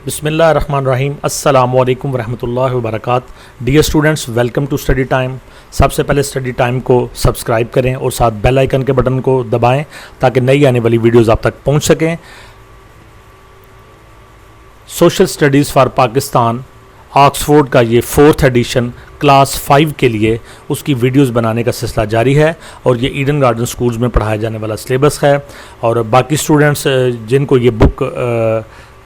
बिस्मिल्लाहिर्रहमानिर्रहीम अस्सलामु अलैकुम वरहमतुल्लाहि वबरकातुहू। Dear students, welcome to study time. सबसे पहले स्टडी टाइम को सब्सक्राइब करें और साथ बेल आइकन के बटन को दबाएं ताकि नई आने वाली वीडियोस आप तक पहुंच सकें। Social studies for Pakistan Oxford का ये 4th एडिशन क्लास 5 के लिए उसकी वीडियोस बनाने का सिलसिला जारी है और ये ईडन गार्डन स्कूल्स में पढ़ाया जाने वाला सिलेबस है। और बाकी स्टूडेंट्स जिनको ये बुक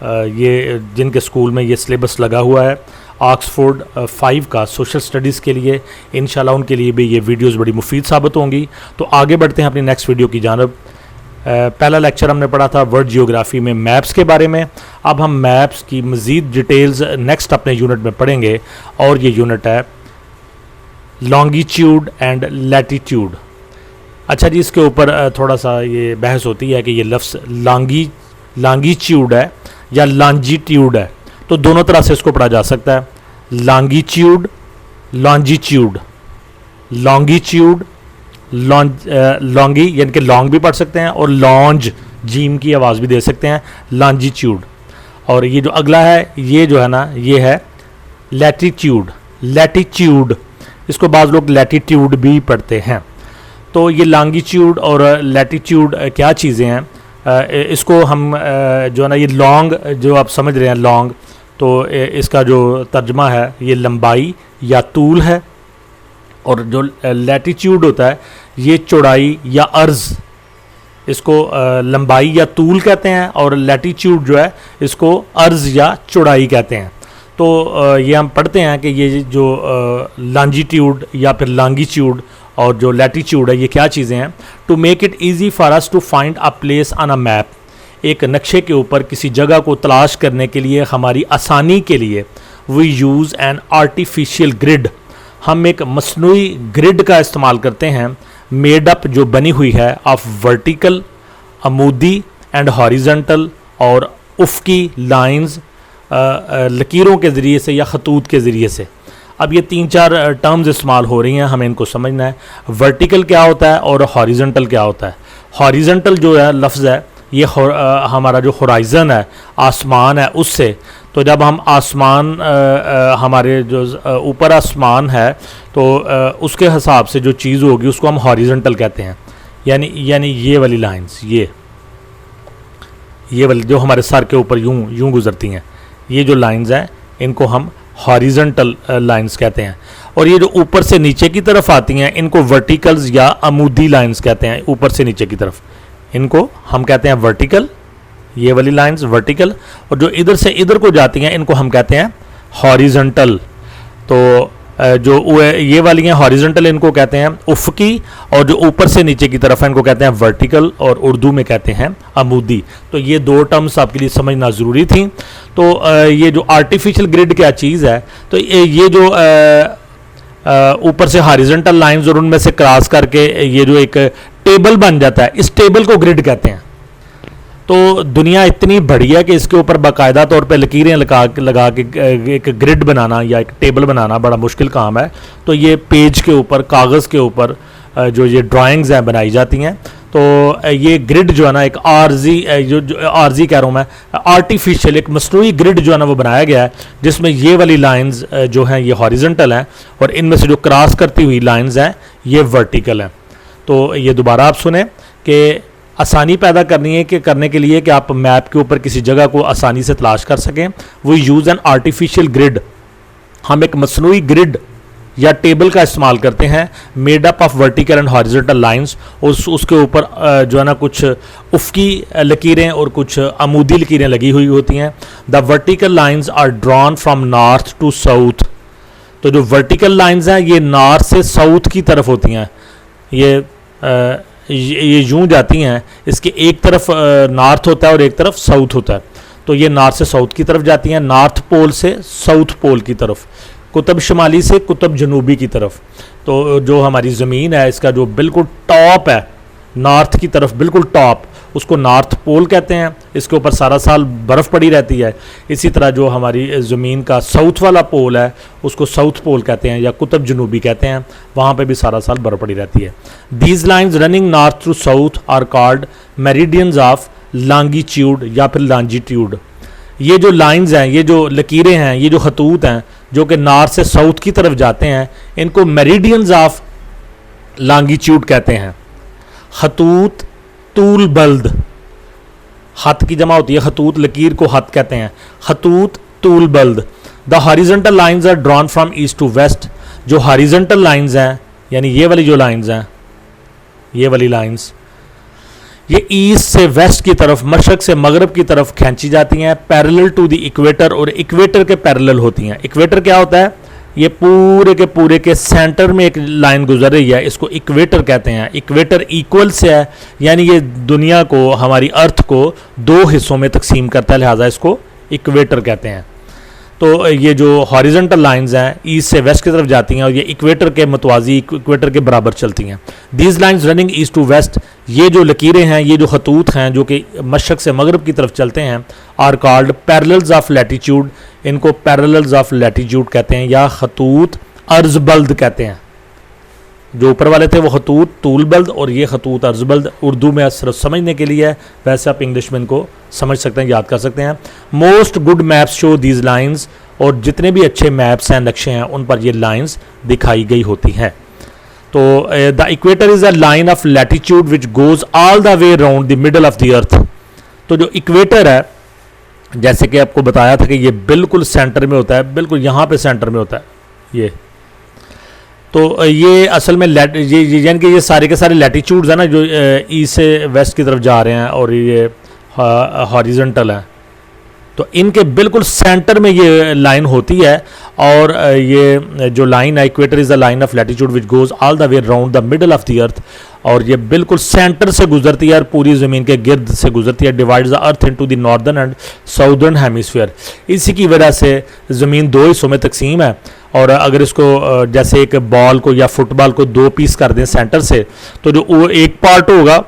जिनके स्कूल में ये सिलेबस लगा हुआ है ऑक्सफोर्ड 5 का सोशल स्टडीज़ के लिए, इंशाल्लाह उनके लिए भी ये वीडियोस बड़ी मुफीद साबित होंगी। तो आगे बढ़ते हैं अपनी नेक्स्ट वीडियो की जानब। पहला लेक्चर हमने पढ़ा था वर्ल्ड जियोग्राफी में मैप्स के बारे में। अब हम मैप्स की मज़ीद डिटेल्स नेक्स्ट अपने यूनिट में पढ़ेंगे और ये यूनिट है लॉन्गिट्यूड एंड लैटिट्यूड। अच्छा जी, इसके ऊपर थोड़ा सा ये बहस होती है कि ये लफ्ज़ लॉन्गिट्यूड है या लॉन्जिट्यूड है, तो दोनों तरह से इसको पढ़ा जा सकता है। लॉन्गिट्यूड, लॉन्जिट्यूड, लॉन्गिट्यूड, लॉन्गी यानी कि लॉन्ग भी पढ़ सकते हैं और लॉन्ज जीम की आवाज़ भी दे सकते हैं, लॉन्जिट्यूड। और ये जो अगला है ये जो है ना ये है लैटिट्यूड। लैटिट्यूड इसको बाज़ लोग लैटिट्यूड भी पढ़ते हैं। तो ये लॉन्गिट्यूड और लैटिट्यूड क्या चीज़ें हैं, इसको हम जो है ना ये लॉन्ग जो आप समझ रहे हैं लॉन्ग, तो इसका जो तर्जमा है ये लंबाई या तूल है। और जो लैटिट्यूड होता है ये चौड़ाई या अर्ज़, इसको लंबाई या तूल कहते हैं और लैटिट्यूड जो है इसको अर्ज़ या चौड़ाई कहते हैं। तो ये हम पढ़ते हैं कि ये जो लॉन्जिट्यूड या फिर लॉन्गिट्यूड और जो लैटिट्यूड है ये क्या चीज़ें हैं। To make it easy for us to find a place on a map, एक नक्शे के ऊपर किसी जगह को तलाश करने के लिए हमारी आसानी के लिए we use an artificial grid, हम एक मसनूई ग्रिड का इस्तेमाल करते हैं। मेड अप जो बनी हुई है ऑफ वर्टिकल, अमूदी एंड हॉरिजॉन्टल और उफ़की लाइंस, लकीरों के ज़रिए से या खतूत के ज़रिए से। अब ये 3-4 टर्म्स इस्तेमाल हो रही हैं, हमें इनको समझना है। वर्टिकल क्या होता है और हॉरिजॉन्टल क्या होता है। हॉरिजॉन्टल जो है लफ्ज़ है ये हमारा जो होराइज़न है, आसमान है, उससे। तो जब हम आसमान हमारे जो ऊपर आसमान है तो उसके हिसाब से जो चीज़ होगी उसको हम हॉरिजॉन्टल कहते हैं। यानी ये वाली लाइंस, ये वाली जो हमारे सर के ऊपर यूं गुजरती हैं, ये जो लाइंस हैं इनको हम हॉरिजॉन्टल लाइंस कहते हैं। और ये जो ऊपर से नीचे की तरफ आती हैं इनको वर्टिकल्स या अमूदी लाइंस कहते हैं। ऊपर से नीचे की तरफ इनको हम कहते हैं वर्टिकल, ये वाली लाइंस वर्टिकल। और जो इधर से इधर को जाती हैं इनको हम कहते हैं हॉरिजॉन्टल। तो जो ये वाली हैं हॉरिजॉन्टल इनको कहते हैं उफ़की, और जो ऊपर से नीचे की तरफ है इनको कहते हैं वर्टिकल और उर्दू में कहते हैं अमूदी। तो ये 2 टर्म्स आपके लिए समझना ज़रूरी थी। तो ये जो आर्टिफिशियल ग्रिड क्या चीज़ है, तो ये जो ऊपर से हॉरिजॉन्टल लाइंस और उनमें से क्रॉस करके ये जो एक टेबल बन जाता है, इस टेबल को ग्रिड कहते हैं। तो दुनिया इतनी बड़ी है कि इसके ऊपर बाकायदा तौर पे लकीरें लगा के एक ग्रिड बनाना या एक टेबल बनाना बड़ा मुश्किल काम है। तो ये पेज के ऊपर, कागज़ के ऊपर जो ये ड्राइंग्स हैं बनाई जाती हैं। तो ये ग्रिड जो है ना एक आर्जी कह रहा हूँ मैं, आर्टिफिशियल एक मसनूई ग्रिड जो है ना वो बनाया गया है, जिसमें ये वाली लाइंस जो हैं ये हॉरिजॉन्टल हैं और इनमें से जो क्रॉस करती हुई लाइंस हैं ये वर्टिकल हैं। तो ये दोबारा आप सुने कि आसानी पैदा करने के लिए कि आप मैप के ऊपर किसी जगह को आसानी से तलाश कर सकें, वो यूज़ एन आर्टिफिशियल ग्रिड, हम एक मसनूई ग्रिड या टेबल का इस्तेमाल करते हैं। Made up of vertical and horizontal lines, उसके ऊपर जो है ना कुछ उफ़की लकीरें और कुछ अमूदी लकीरें लगी हुई होती हैं। The vertical lines are drawn from north to south, तो जो वर्टिकल लाइंस हैं ये नॉर्थ से साउथ की तरफ होती हैं। ये यूं जाती हैं, इसके एक तरफ नॉर्थ होता है और एक तरफ साउथ होता है। तो ये नॉर्थ से साउथ की तरफ जाती हैं, नॉर्थ पोल से साउथ पोल की तरफ, कुतुब शुमाली से कुतुब जनूबी की तरफ। तो जो हमारी ज़मीन है इसका जो बिल्कुल टॉप है, नॉर्थ की तरफ बिल्कुल टॉप, उसको नॉर्थ पोल कहते हैं। इसके ऊपर सारा साल बर्फ़ पड़ी रहती है। इसी तरह जो हमारी ज़मीन का साउथ वाला पोल है उसको साउथ पोल कहते हैं या कुतुब जनूबी कहते हैं, वहाँ पे भी सारा साल बर्फ़ पड़ी रहती है। These lines running north to south are called meridians of longitude या फिर लॉन्जिट्यूड। ये जो लाइंस हैं, ये जो लकीरें हैं, ये जो खतूत हैं जो कि नॉर्थ से साउथ की तरफ जाते हैं, इनको मेरिडियंस ऑफ लॉन्गिट्यूड कहते हैं। खतूत तूल बल्द, खत की जमा होती है खतूत, लकीर को खत कहते हैं। खतूत तूल बल्द। The horizontal lines are drawn from east to west. जो हॉरिजॉन्टल लाइंस हैं, यानी ये वाली जो लाइंस हैं, ये वाली लाइंस, ये ईस्ट से वेस्ट की तरफ, मशरक से मगरब की तरफ खींची जाती हैं, पैरेलल टू द इक्वेटर, और इक्वेटर के पैरेलल होती हैं। इक्वेटर क्या होता है? ये पूरे के सेंटर में एक लाइन गुजर रही है, इसको इक्वेटर कहते हैं। इक्वेटर इक्वल से है, यानी ये दुनिया को, हमारी अर्थ को दो हिस्सों में तकसीम करता है, लिहाजा इसको इक्वेटर कहते हैं। तो ये जो हॉरिजॉन्टल लाइंस हैं ईस्ट से वेस्ट की तरफ जाती हैं और ये इक्वेटर के मतवाजी, इक्वेटर के बराबर चलती हैं। These lines running east to west, ये जो लकीरें हैं, ये जो खतूत हैं जो कि मशरक से मगरब की तरफ चलते हैं, are called parallels of latitude. इनको पैरेलल्स ऑफ लैटिट्यूड कहते हैं या खतूत अर्जबल्द कहते हैं। जो ऊपर वाले थे वो खतूत तूलबल्द और ये खतूत अर्जबल्द। उर्दू में सिर्फ समझने के लिए है, वैसे आप इंग्लिश में इनको समझ सकते हैं, याद कर सकते हैं। Most good maps show these lines, और जितने भी अच्छे मैप्स हैं, नक्शे हैं, उन पर ये लाइंस दिखाई गई होती हैं। तो the equator is a line of latitude which goes all the way around the middle of the earth. तो जो इक्वेटर है, जैसे कि आपको बताया था कि ये बिल्कुल सेंटर में होता है, बिल्कुल यहाँ पे सेंटर में होता है ये। तो ये असल में यानी कि ये सारे के सारे लैटिट्यूड्स हैं ना, जो ईस्ट से वेस्ट की तरफ जा रहे हैं और ये हॉरिजॉन्टल हैं, तो इनके बिल्कुल सेंटर में ये लाइन होती है। और ये जो लाइन है, equator is the line of latitude which goes all the way round the middle of the earth, और ये बिल्कुल सेंटर से गुजरती है और पूरी ज़मीन के गिर्द से गुजरती है। Divides the earth into the northern and southern hemisphere. इसी की वजह से ज़मीन दो हिस्सों में तकसीम है। और अगर इसको जैसे एक बॉल को या फुटबॉल को दो पीस कर दें सेंटर से, तो जो वो एक पार्ट होगा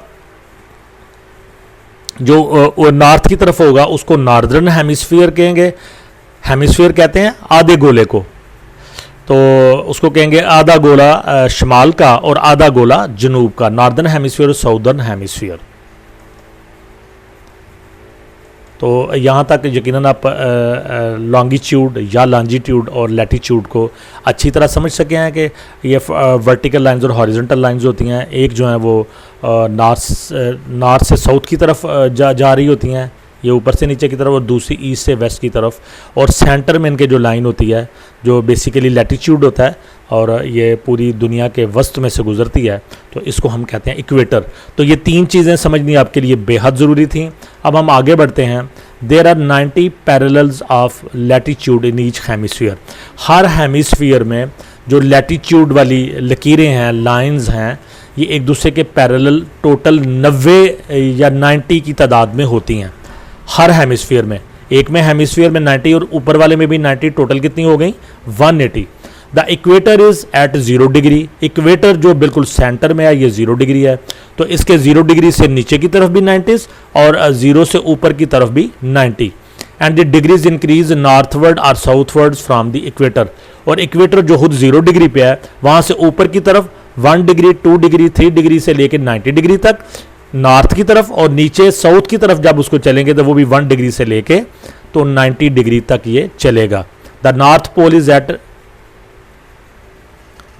जो नॉर्थ की तरफ होगा उसको नॉर्दर्न हेमिस्फीयर कहेंगे। हेमिस्फीयर कहते हैं आधे गोले को, तो उसको कहेंगे आधा गोला शमाल का और आधा गोला जनूब का, नॉर्दर्न हेमिस्फीयर और साउदर्न हेमिस्फीयर। तो यहाँ तक यकीनन आप लॉन्गिट्यूड या लॉन्जिट्यूड और लैटिट्यूड को अच्छी तरह समझ सके हैं कि ये वर्टिकल लाइंस और हॉरिजॉन्टल लाइंस होती हैं। एक जो है वो नॉर्थ से साउथ की तरफ जा रही होती हैं, ये ऊपर से नीचे की तरफ, और दूसरी ईस्ट से वेस्ट की तरफ, और सेंटर में इनके जो लाइन होती है जो बेसिकली लैटिट्यूड होता है, और ये पूरी दुनिया के वस्त में से गुजरती है, तो इसको हम कहते हैं इक्वेटर। तो ये तीन चीज़ें समझनी आपके लिए बेहद ज़रूरी थी। अब हम आगे बढ़ते हैं। There are 90 parallels of latitude in each hemisphere. हर हेमिस्फीयर में जो लैटिट्यूड वाली लकीरें हैं, लाइंस हैं, ये एक दूसरे के पैरेलल टोटल 90 या 90 की तादाद में होती हैं हर हेमिस्फीयर में। एक में हेमिस्फीयर में 90 और ऊपर वाले में भी 90, टोटल कितनी हो गई? 180। The equator is at 0 degree. Equator जो बिल्कुल सेंटर में है ये 0 डिग्री है, तो इसके 0 डिग्री से नीचे की तरफ भी 90 और 0 से ऊपर की तरफ भी 90। And the degrees increase northward और साउथवर्ड फ्रॉम द इक्वेटर। और इक्वेटर जो खुद 0 डिग्री पे है, वहाँ से ऊपर की तरफ 1 डिग्री, 2 डिग्री, 3 डिग्री से लेकर 90 डिग्री तक नॉर्थ की तरफ, और नीचे साउथ की तरफ जब उसको चलेंगे तो वो भी 1 डिग्री से लेके तो 90 डिग्री तक ये चलेगा। The north pole is at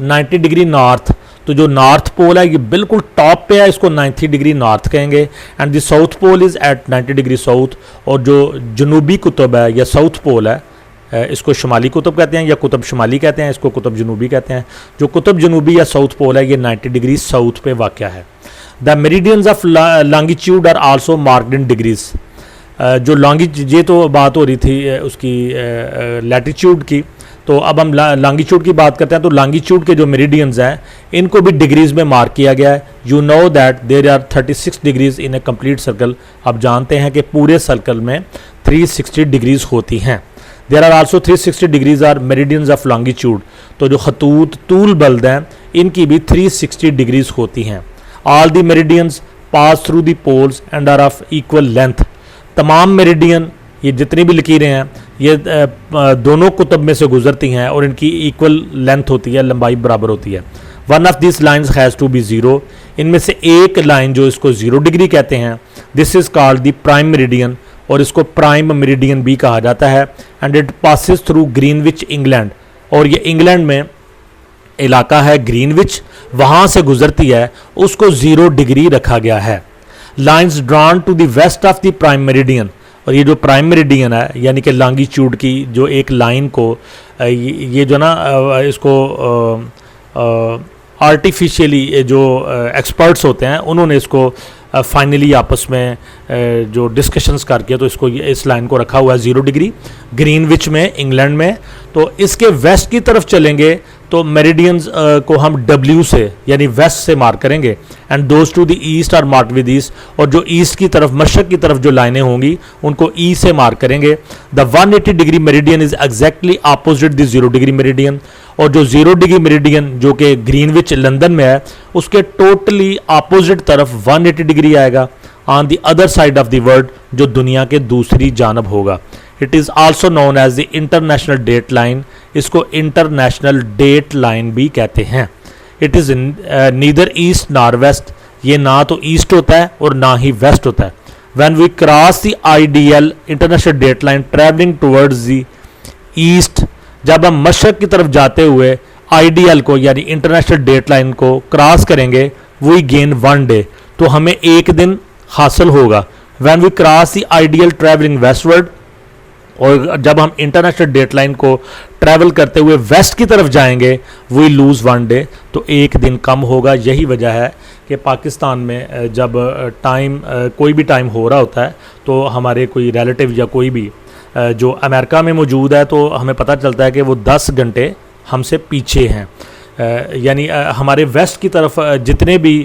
90 degree north. तो जो नॉर्थ पोल है ये बिल्कुल टॉप पे है, इसको 90 डिग्री नॉर्थ कहेंगे। And the south pole is at 90 degree south. और जो जनूबी कुतुब है या साउथ पोल है, इसको शुमाली कुतुब कहते हैं या कुतुब शुमाली कहते हैं, इसको कुतुब जनूबी कहते हैं। जो कुतुब जनूबी या साउथ पोल है ये 90 डिग्री साउथ पे वाक़या है। The meridians of longitude are also marked in degrees. जो ये तो बात हो रही थी उसकी लैटिट्यूड की, तो अब हम लॉन्गिट्यूड की बात करते हैं। तो लॉन्गिट्यूड के जो मेरिडियंस हैं इनको भी डिग्रीज में मार्क किया गया है। You know that there are 36 degrees in a complete circle. आप जानते हैं कि पूरे सर्कल में 360 डिग्रीज होती हैं। There are also 360 degrees are meridians of longitude. तो जो खतूत तूल बल्द हैं इनकी भी 360 डिग्रीज होती हैं। All the meridians pass through the poles and are of equal length. तमाम मेरिडियन, ये जितनी भी लकीरें हैं, ये दोनों कुतुब में से गुजरती हैं और इनकी इक्वल लेंथ होती है, लंबाई बराबर होती है। One of this lines has to be 0। इनमें से एक लाइन जो इसको 0 डिग्री कहते हैं, this is called the prime meridian, और इसको प्राइम मेरिडियन भी कहा जाता है। And it passes through Greenwich England, और ये इंग्लैंड में इलाका है ग्रीनविच, वहाँ से गुजरती है, उसको 0 डिग्री रखा गया है। Lines drawn to the west of the prime meridian, और ये जो प्राइम मेरिडियन है यानी कि लॉन्गिट्यूड की जो एक लाइन को ये जो ना इसको आर्टिफिशियली जो एक्सपर्ट्स होते हैं उन्होंने इसको फाइनली आपस में जो डिस्कशंस करके तो इसको इस लाइन को रखा हुआ है 0 डिग्री ग्रीनविच में, इंग्लैंड में। तो इसके वेस्ट की तरफ चलेंगे तो मेरिडियंस को हम W से यानी वेस्ट से मार्क करेंगे, and those to the east are mark with east, और जो ईस्ट की तरफ मशरक की तरफ जो लाइनें होंगी उनको E से मार्क करेंगे। The 180 degree meridian is exactly opposite the 0 degree meridian, और जो 0 डिग्री मेरिडियन जो कि ग्रीनविच लंदन में है उसके टोटली अपोजिट तरफ 180 डिग्री आएगा on the other side of the world, जो दुनिया के दूसरी जानब होगा। It is also known as the international date line, इसको इंटरनेशनल डेट लाइन भी कहते हैं। It is neither east nor west, ये ना तो ईस्ट होता है और ना ही वेस्ट होता है। When we cross the ideal international date line travelling towards the east, जब हम मशरक की तरफ जाते हुए आइडियल को यानी इंटरनेशनल डेट लाइन को क्रॉस करेंगे, वी गेन 1 डे, तो हमें एक दिन हासिल होगा। When we cross the ideal travelling westward, और जब हम इंटरनेशनल डेट लाइन को ट्रैवल करते हुए वेस्ट की तरफ जाएंगे, वी लूज़ 1 डे, तो एक दिन कम होगा। यही वजह है कि पाकिस्तान में जब टाइम कोई भी टाइम हो रहा होता है तो हमारे कोई रिलेटिव या कोई भी जो अमेरिका में मौजूद है तो हमें पता चलता है कि वो 10 घंटे हमसे पीछे हैं। यानी हमारे वेस्ट की तरफ जितने भी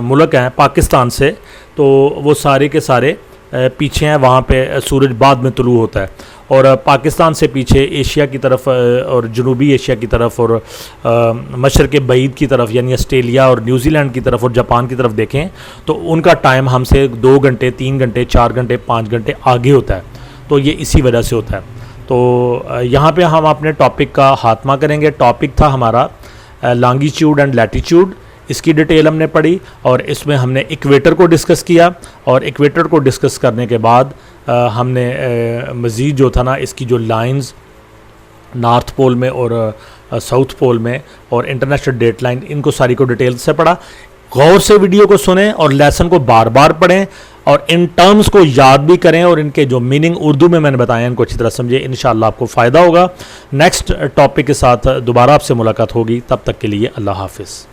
मुल्क हैं पाकिस्तान से, तो वो सारे के सारे पीछे हैं, वहाँ पे सूरज बाद में तुलू होता है। और पाकिस्तान से पीछे एशिया की तरफ और जनूबी एशिया की तरफ और मशरक़ बईद की तरफ यानी ऑस्ट्रेलिया और न्यूजीलैंड की तरफ और जापान की तरफ देखें तो उनका टाइम हमसे 2 घंटे 3 घंटे 4 घंटे 5 घंटे आगे होता है। तो ये इसी वजह से होता है। तो यहाँ पे हम अपने टॉपिक का खात्मा करेंगे। टॉपिक था हमारा लॉन्गिट्यूड एंड लैटिट्यूड, इसकी डिटेल हमने पढ़ी और इसमें हमने इक्वेटर को डिस्कस किया, और इक्वेटर को डिस्कस करने के बाद हमने मज़ीद जो था ना इसकी जो लाइंस नॉर्थ पोल में और साउथ पोल में और इंटरनेशनल डेट लाइन, इनको सारी को डिटेल से पढ़ा। गौर से वीडियो को सुनें और लेसन को बार बार पढ़ें और इन टर्म्स को याद भी करें, और इनके जो मीनिंग उर्दू में मैंने बताया इनको अच्छी तरह समझे। इंशाअल्लाह आपको फ़ायदा होगा। नेक्स्ट टॉपिक के साथ दोबारा आपसे मुलाकात होगी, तब तक के लिए अल्लाह हाफिज़।